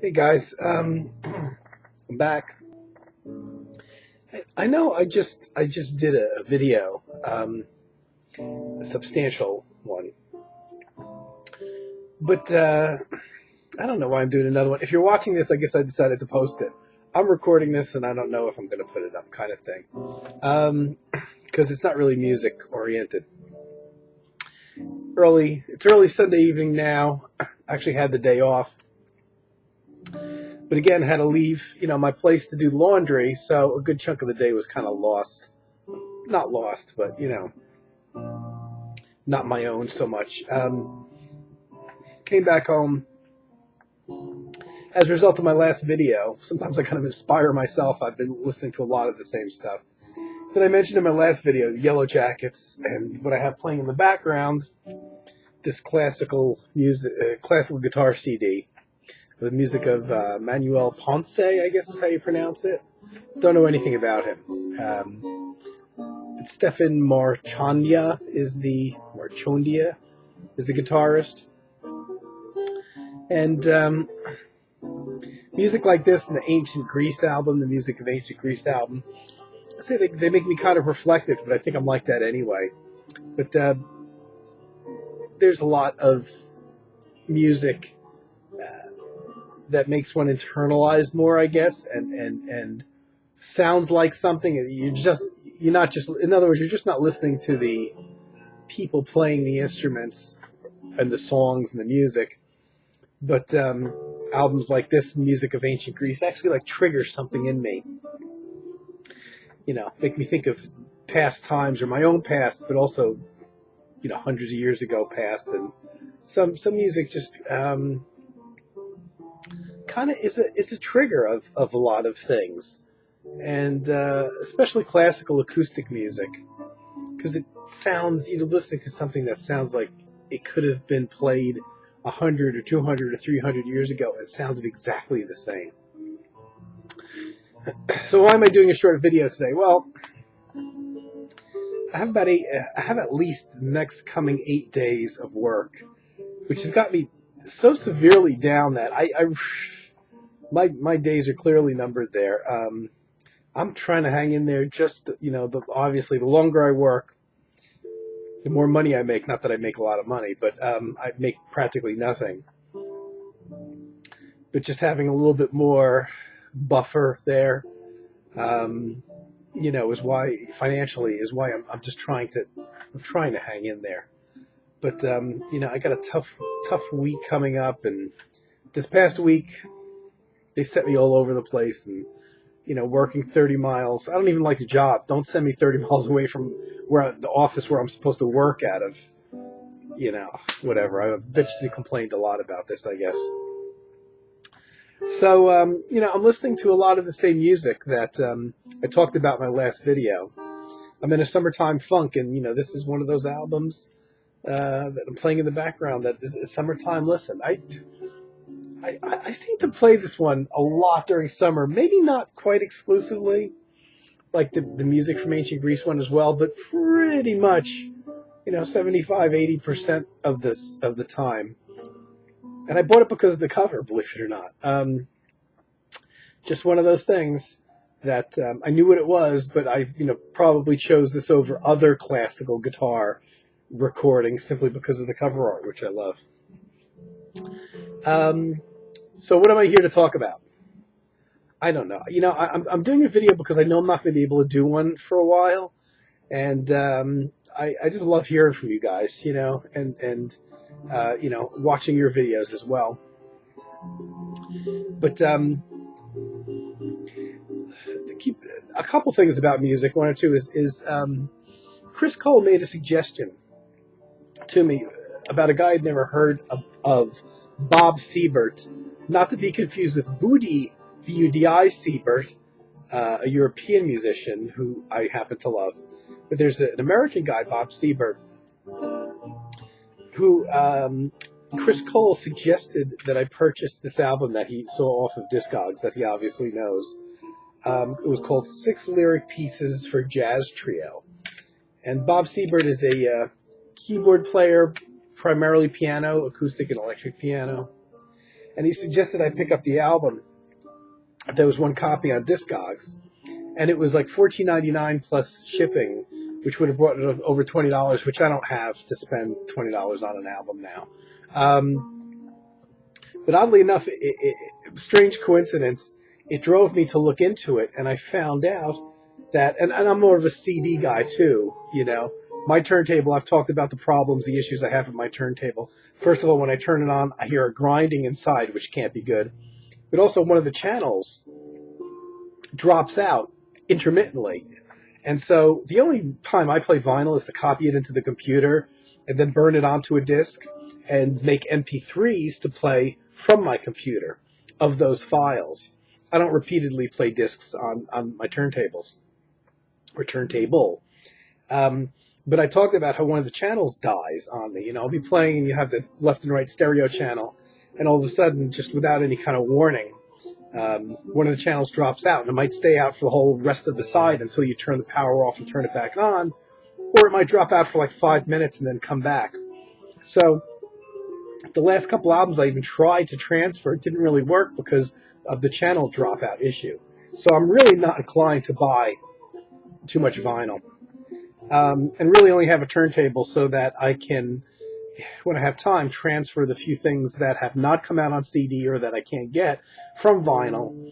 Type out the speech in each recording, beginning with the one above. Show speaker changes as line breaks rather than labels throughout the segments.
Hey guys, I'm back. I know I just did a video, a substantial one, but I don't know why I'm doing another one. If you're watching this, I guess I decided to post it. I'm recording this, and I don't know if I'm going to put it up, kind of thing, because it's not really music oriented. It's early Sunday evening now. I actually had the day off. But again, had to leave, my place to do laundry, so a good chunk of the day was kind of lost. Not lost, but, not my own so much. Came back home. As a result of my last video, sometimes I kind of inspire myself. I've been listening to a lot of the same stuff that I mentioned in my last video, the Yellow Jackets, and what I have playing in the background, this classical music, classical guitar CD. The music of Manuel Ponce, I guess is how you pronounce it. Don't know anything about him. But Stefan Marchondia is the guitarist. And music like this in the Ancient Greece album, the Music of Ancient Greece album, I say they make me kind of reflective, but I think I'm like that anyway. But there's a lot of music that makes one internalize more, I guess, and sounds like something. In other words, you're just not listening to the people playing the instruments and the songs and the music, but albums like this, Music of Ancient Greece, actually trigger something in me. Make me think of past times or my own past, but also, hundreds of years ago past, and some music just kind of is a trigger of a lot of things, and especially classical acoustic music, because it sounds, listening to something that sounds like it could have been played 100 or 200 or 300 years ago and sounded exactly the same. So why am I doing a short video today? Well, I have at least the next coming 8 days of work, which has got me so severely down that my days are clearly numbered there. I'm trying to hang in there. Just obviously, the longer I work, the more money I make. Not that I make a lot of money, but I make practically nothing. But just having a little bit more buffer there, is why financially is why I'm just trying to hang in there. But I got a tough week coming up, and this past week they set me all over the place, and working 30 miles. I don't even like the job. Don't send me 30 miles away from the office where I'm supposed to work out of. Whatever. I've bitched and complained a lot about this, I guess. So, I'm listening to a lot of the same music that I talked about in my last video. I'm in a summertime funk, and this is one of those albums that I'm playing in the background that is a summertime listen. I seem to play this one a lot during summer, maybe not quite exclusively, like the music from Ancient Greece one as well, but pretty much, 75, 80% of the time. And I bought it because of the cover, believe it or not. Just one of those things that I knew what it was, but I, probably chose this over other classical guitar recordings simply because of the cover art, which I love. So what am I here to talk about? I don't know. I'm doing a video because I know I'm not going to be able to do one for a while, and I just love hearing from you guys, and watching your videos as well. But a couple things about music. One or two is Chris Cole made a suggestion to me about a guy I'd never heard of, Bob Siebert, not to be confused with Budi, B-U-D-I Siebert, a European musician who I happen to love. But there's an American guy, Bob Siebert, who Chris Cole suggested that I purchase this album that he saw off of Discogs that he obviously knows. It was called 6 Lyric Pieces for Jazz Trio. And Bob Siebert is a keyboard player, primarily piano, acoustic and electric piano. and he suggested I pick up the album. There was one copy on Discogs, and it was like $14.99 plus shipping, which would have brought it over $20, which I don't have to spend $20 on an album now. But oddly enough, strange coincidence, it drove me to look into it, and I found out that, and I'm more of a CD guy too, you know. My turntable, I've talked about the problems, the issues I have with my turntable. First of all, when I turn it on, I hear a grinding inside, which can't be good. But also one of the channels drops out intermittently. And so the only time I play vinyl is to copy it into the computer and then burn it onto a disc and make MP3s to play from my computer of those files. I don't repeatedly play discs on my turntables or turntable. But I talked about how one of the channels dies on me. You know, I'll be playing and you have the left and right stereo channel, and all of a sudden, just without any kind of warning, one of the channels drops out, and it might stay out for the whole rest of the side until you turn the power off and turn it back on, or it might drop out for like 5 minutes and then come back. So the last couple albums I even tried to transfer, it didn't really work because of the channel dropout issue. So I'm really not inclined to buy too much vinyl. And really only have a turntable so that I can, when I have time, transfer the few things that have not come out on CD or that I can't get from vinyl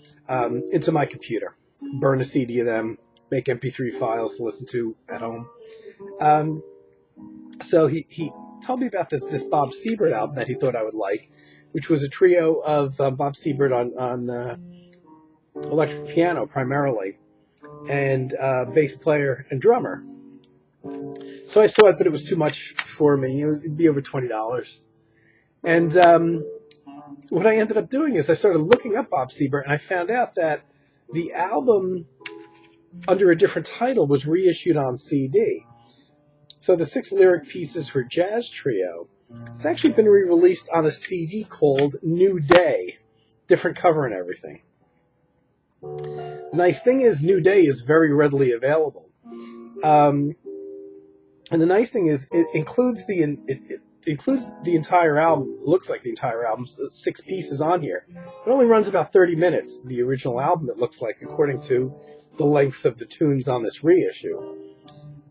into my computer. Burn a CD of them, make MP3 files to listen to at home. So he told me about this Bob Seibert album that he thought I would like, which was a trio of Bob Seibert on electric piano primarily, and bass player and drummer. So I saw it, but it was too much for me. It'd be over $20. And what I ended up doing is I started looking up Bob Seibert, and I found out that the album, under a different title, was reissued on CD. So the 6 lyric pieces for Jazz Trio, it's actually been re-released on a CD called New Day. Different cover and everything. The nice thing is New Day is very readily available. And the nice thing is, it includes the entire album. It looks like the entire album, 6 pieces on here. It only runs about 30 minutes, the original album, it looks like, according to the length of the tunes on this reissue.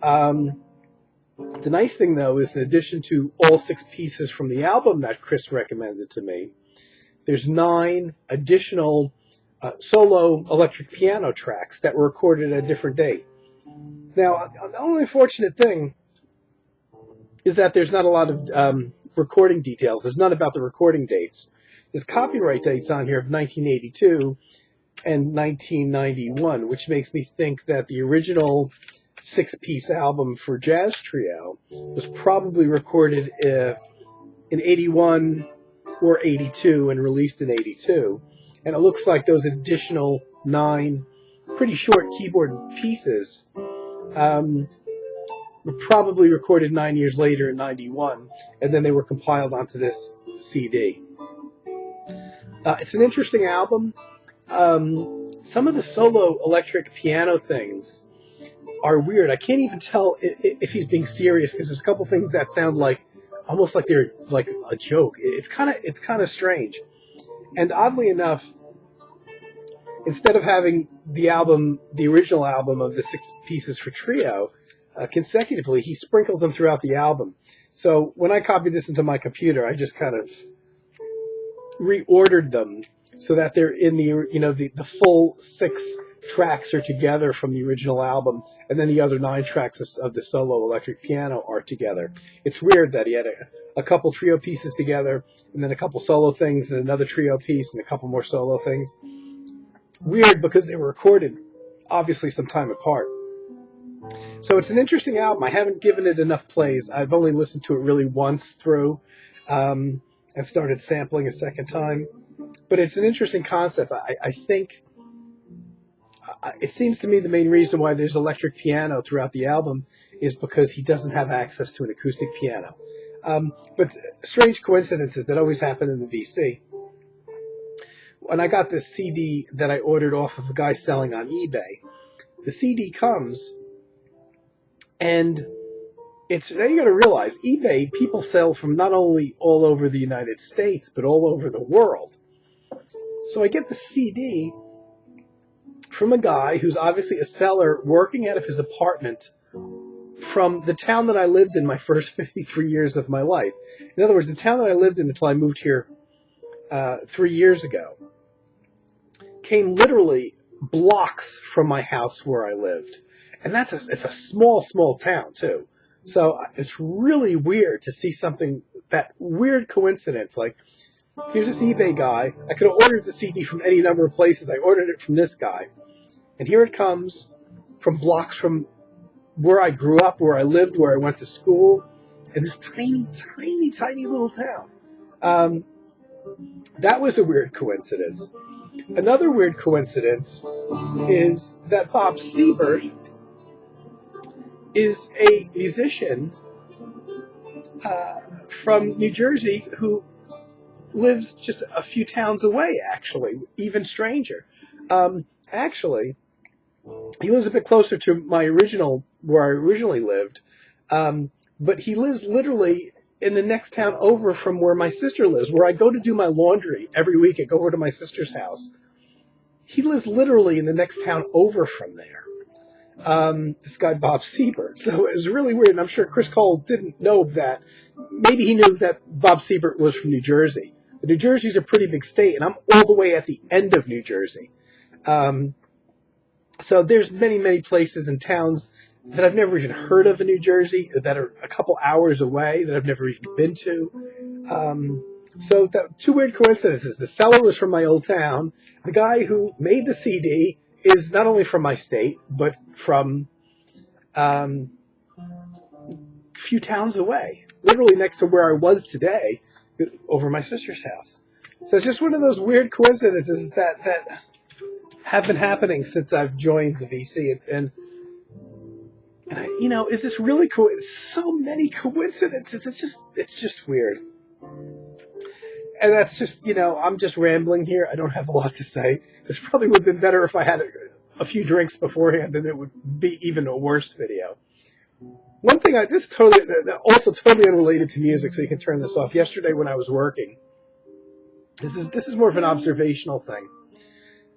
The nice thing, though, is in addition to all 6 pieces from the album that Chris recommended to me, there's 9 additional solo electric piano tracks that were recorded at a different date. Now, the only unfortunate thing is that there's not a lot of recording details. There's none about the recording dates. There's copyright dates on here of 1982 and 1991, which makes me think that the original 6-piece album for Jazz Trio was probably recorded in 81 or 82 and released in 82. And it looks like those additional 9 pretty short keyboard pieces were probably recorded 9 years later in 91, and then they were compiled onto this CD. It's an interesting album. Some of the solo electric piano things are weird. I can't even tell if he's being serious, because there's a couple things that sound like almost like they're like a joke. It's kind of strange. And oddly enough, instead of having the original album of the 6 pieces for Trio, consecutively, he sprinkles them throughout the album. So when I copied this into my computer, I just kind of reordered them so that they're in the full 6 tracks are together from the original album, and then the other 9 tracks of the solo electric piano are together. It's weird that he had a couple trio pieces together, and then a couple solo things, and another trio piece, and a couple more solo things. Weird because they were recorded, obviously, some time apart. So it's an interesting album. I haven't given it enough plays. I've only listened to it really once through and started sampling a second time. But it's an interesting concept. I think it seems to me the main reason why there's electric piano throughout the album is because he doesn't have access to an acoustic piano. But strange coincidences that always happen in the VC. When I got this CD that I ordered off of a guy selling on eBay, the CD comes, and now you got to realize, eBay, people sell from not only all over the United States, but all over the world. So I get the CD from a guy who's obviously a seller working out of his apartment from the town that I lived in my first 53 years of my life. In other words, the town that I lived in until I moved here 3 years ago came literally blocks from my house where I lived. And it's a small town, too. So it's really weird to see something, that weird coincidence. Like, here's this eBay guy. I could have ordered the CD from any number of places. I ordered it from this guy. And here it comes from blocks from where I grew up, where I lived, where I went to school, in this tiny little town. That was a weird coincidence. Another weird coincidence is that Bob Siebert is a musician from New Jersey who lives just a few towns away, actually, even stranger. Actually, he lives a bit closer to where I originally lived, but he lives literally in the next town over from where my sister lives, where I go to do my laundry every week. I go over to my sister's house. He lives literally in the next town over from there. This guy, Bob Siebert. So it was really weird, and I'm sure Chris Cole didn't know that. Maybe he knew that Bob Siebert was from New Jersey. But New Jersey's a pretty big state, and I'm all the way at the end of New Jersey. So there's many places and towns that I've never even heard of in New Jersey, that are a couple hours away, that I've never even been to. So two weird coincidences. The seller was from my old town. The guy who made the CD is not only from my state, but from a few towns away, literally next to where I was today, over my sister's house. So it's just one of those weird coincidences that have been happening since I've joined the VC. And I, is this really cool? So many coincidences. It's just weird. And that's just, I'm just rambling here. I don't have a lot to say. This probably would have been better if I had a few drinks beforehand, then it would be even a worse video. One thing, this is also totally unrelated to music, so you can turn this off. Yesterday when I was working, this is more of an observational thing.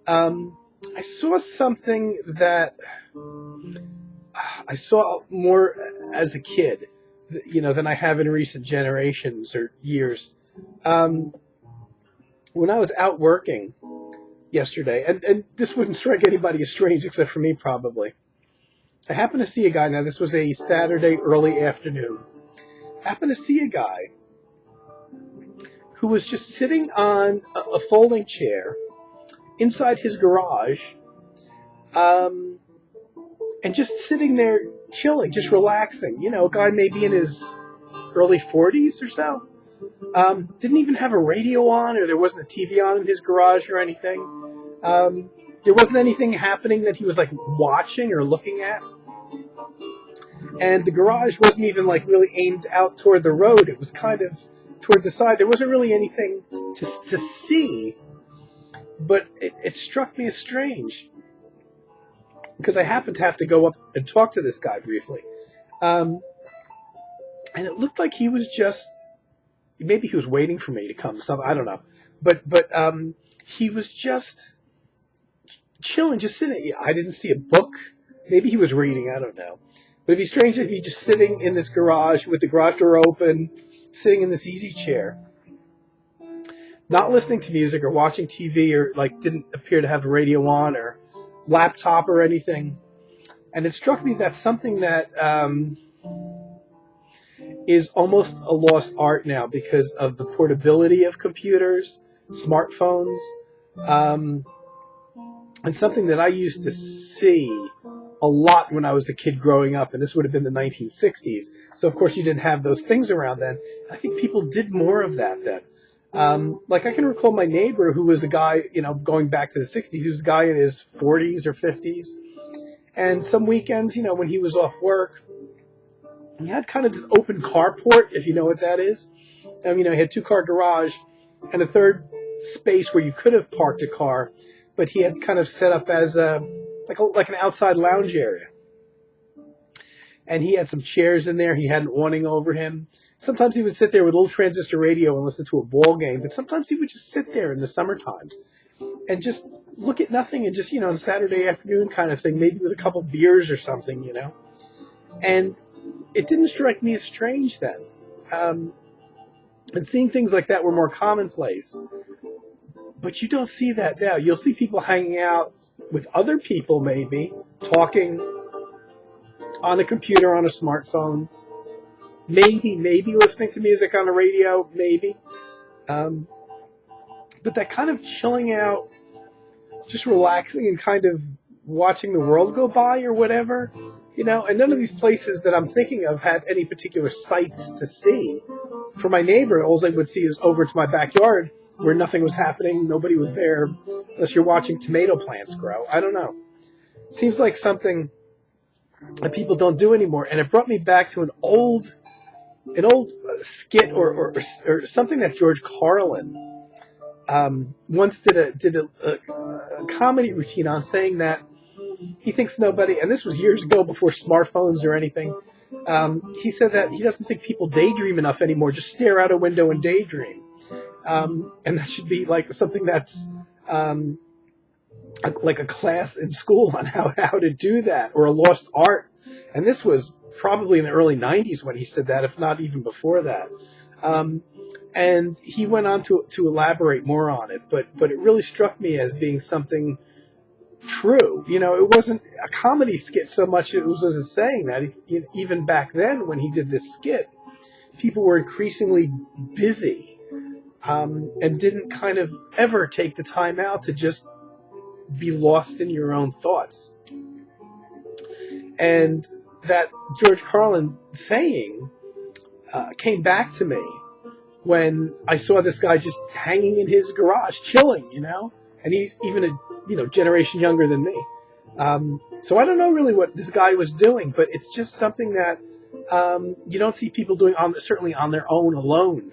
I saw something that I saw more as a kid, than I have in recent generations or years. When I was out working yesterday, and this wouldn't strike anybody as strange except for me probably, I happened to see a guy. Now, this was a Saturday early afternoon. I happened to see a guy who was just sitting on a folding chair inside his garage, and just sitting there chilling, just relaxing. A guy maybe in his early 40s or so. Didn't even have a radio on, or there wasn't a TV on in his garage or anything. There wasn't anything happening that he was watching or looking at. And the garage wasn't even really aimed out toward the road. It was kind of toward the side. There wasn't really anything to see, but it struck me as strange because I happened to have to go up and talk to this guy briefly. And it looked like he was just, maybe he was waiting for me to come. I don't know. But he was just chilling, just sitting. I didn't see a book. Maybe he was reading. I don't know. But it'd be strange if he just sitting in this garage with the garage door open, sitting in this easy chair, not listening to music or watching TV, or didn't appear to have a radio on or laptop or anything. And it struck me that's something that is almost a lost art now because of the portability of computers, smartphones, and something that I used to see a lot when I was a kid growing up, and this would have been the 1960s. So, of course, you didn't have those things around then. I think people did more of that then. I can recall my neighbor who was a guy, going back to the 60s, he was a guy in his 40s or 50s. And some weekends, when he was off work, he had kind of this open carport, if you know what that is. He had 2-car garage and a third space where you could have parked a car, but he had kind of set up as like an outside lounge area. and he had some chairs in there. He had an awning over him. Sometimes he would sit there with a little transistor radio and listen to a ball game, but sometimes he would just sit there in the summer times and just look at nothing and just, you know, on Saturday afternoon kind of thing, maybe with a couple beers or something, you know. And it didn't strike me as strange then. And seeing things like that were more commonplace. But you don't see that now. You'll see people hanging out with other people, maybe, talking on a computer, on a smartphone, maybe listening to music on the radio, maybe. But that kind of chilling out, just relaxing and kind of watching the world go by or whatever, you know, and none of these places that I'm thinking of had any particular sights to see. For my neighbor, all I would see is over to my backyard where nothing was happening, nobody was there, unless you're watching tomato plants grow. I don't know. Seems like something that people don't do anymore, and it brought me back to an old skit or something that George Carlin once did a comedy routine on, saying that he thinks nobody, and this was years ago before smartphones or anything, he said that he doesn't think people daydream enough anymore, just stare out a window and daydream. And that should be like something that's like a class in school on how to do that, or a lost art. And this was probably in the early 90s when he said that, if not even before that. And he went on to elaborate more on it, but it really struck me as being something true. You know, it wasn't a comedy skit so much, it wasn't saying that. Even back then when he did this skit, people were increasingly busy. And didn't kind of ever take the time out to just be lost in your own thoughts. And that George Carlin saying came back to me when I saw this guy just hanging in his garage, chilling, you know, and he's even a generation younger than me. So I don't know really what this guy was doing, but it's just something that you don't see people doing certainly on their own alone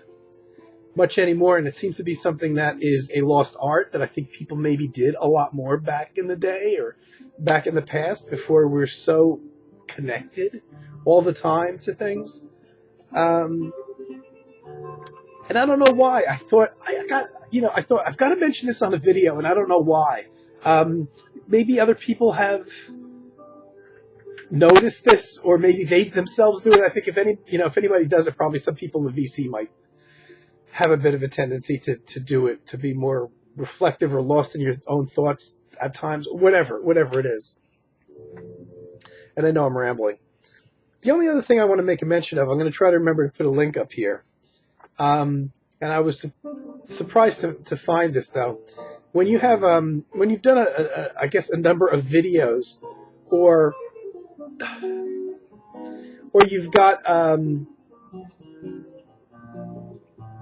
much anymore, and it seems to be something that is a lost art that I think people maybe did a lot more back in the day or back in the past before we're so connected all the time to things. And I don't know why. I thought I've got to mention this on a video, and I don't know why. Maybe other people have noticed this, or maybe they themselves do it. I think if anybody does it, probably some people in the VC might have a bit of a tendency to do it, to be more reflective or lost in your own thoughts at times, whatever it is. And I know I'm rambling. The only other thing I want to make a mention of, I'm going to try to remember to put a link up here. And I was surprised to find this, though. When you have when you've done I guess a number of videos, or you've got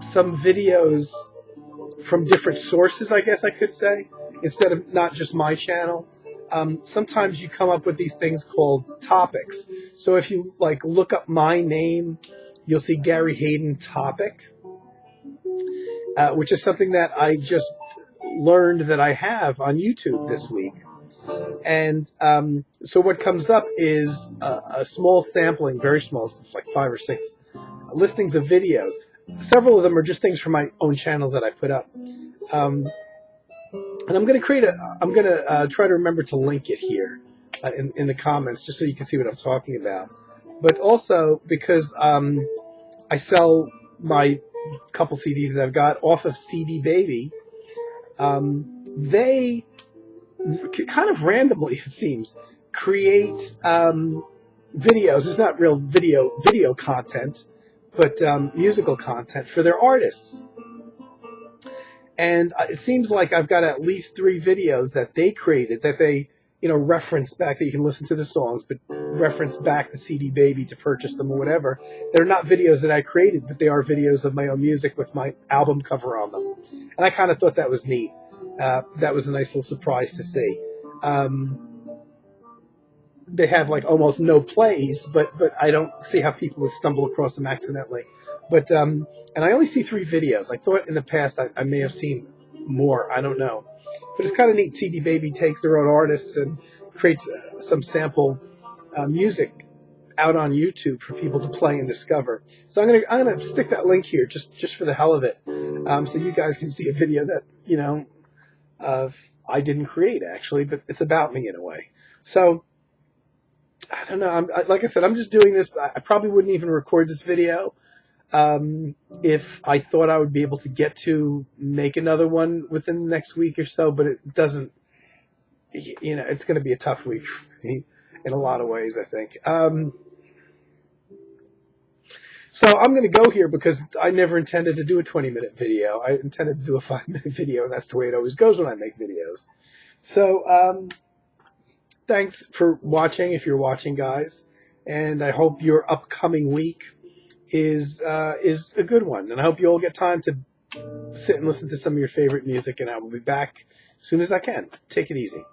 some videos from different sources, I guess I could say, instead of not just my channel. Sometimes you come up with these things called topics. So if you look up my name, you'll see Gary Hayden-Topic, which is something that I just learned that I have on YouTube this week. And so what comes up is a small sampling, very small, like 5 or 6 listings of videos. Several of them are just things from my own channel that I put up. And I'm going to try to remember to link it here in the comments, just so you can see what I'm talking about. But also because I sell my couple CDs that I've got off of CD Baby, they kind of randomly, it seems, create videos. It's not real video content, but musical content for their artists. And it seems like I've got at least 3 videos that they created, that they, reference back, that you can listen to the songs, but reference back to CD Baby to purchase them or whatever. They're not videos that I created, but they are videos of my own music with my album cover on them. And I kind of thought that was neat. That was a nice little surprise to see. They have almost no plays, but I don't see how people would stumble across them accidentally. But and I only see 3 videos. I thought in the past I may have seen more. I don't know. But it's kind of neat. CD Baby takes their own artists and creates some sample music out on YouTube for people to play and discover. So I'm gonna stick that link here just for the hell of it, so you guys can see a video that I didn't create actually, but it's about me in a way. So I don't know. Like I said, I'm just doing this. I probably wouldn't even record this video if I thought I would be able to get to make another one within the next week or so, but it doesn't. It's going to be a tough week for me in a lot of ways, I think. So I'm going to go here because I never intended to do a 20-minute video. I intended to do a 5-minute video, and that's the way it always goes when I make videos. So thanks for watching, if you're watching, guys, and I hope your upcoming week is a good one, and I hope you all get time to sit and listen to some of your favorite music, and I will be back as soon as I can. Take it easy.